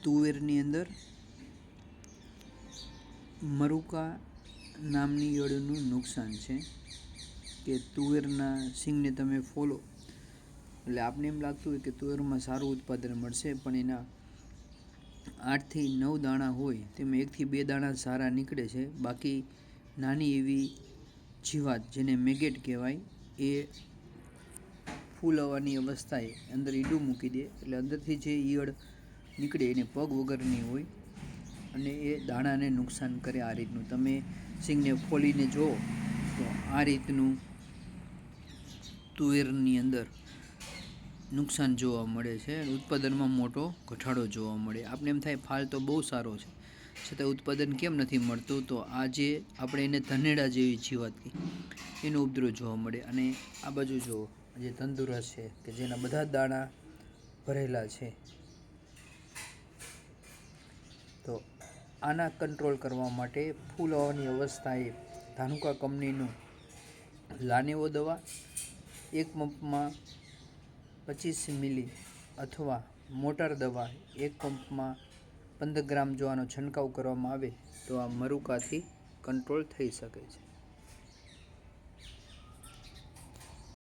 તુવેરની અંદર મરુકા નામની ઈયળનું નુકસાન છે કે તુવેરના સિંગને તમે ફોલો એટલે આપને એમ લાગતું હોય કે તુવેરમાં સારું ઉત્પાદન મળશે, પણ એના 8 થી 9 દાણા હોય તેમાં 1 થી 2 દાણા સારા નીકળે છે. બાકી નાની એવી જીવાત જેને મેગેટ કહેવાય એ ફૂલ આવવાની અવસ્થાએ અંદર ઈડું મૂકી દે, એટલે અંદરથી જે ઈયળ નીકળે એને પગ વગરની હોય અને એ દાણાને નુકસાન કરે. આ રીતનું તમે સિંગને ફોલીને જુઓ તો આ રીતનું તુવેરની અંદર નુકસાન જોવા મળે છે. ઉત્પાદનમાં મોટો ઘટાડો જોવા મળે. આપણે એમ થાય ફાલ તો બહુ સારો છે, છતાં ઉત્પાદન કેમ નથી મળતું? તો આ જે આપણે એને ધનેડા જેવી જીવાત એનો ઉપદ્રવ જોવા મળે. અને આ બાજુ જુઓ, જે તંદુરસ્ત છે કે જેના બધા દાણા ભરેલા છે, તો આના કંટ્રોલ કરવા માટે ફૂલ આવવાની અવસ્થાએ ધાનુકા કંપનીનું લાનેવો દવા 1 પંપમાં 25 મિલી અથવા મોટર દવા 1 પંપમાં 15 ગ્રામ જો આનો છંટકાવ કરવામાં આવે તો આ મરુકાથી કંટ્રોલ થઈ શકે છે.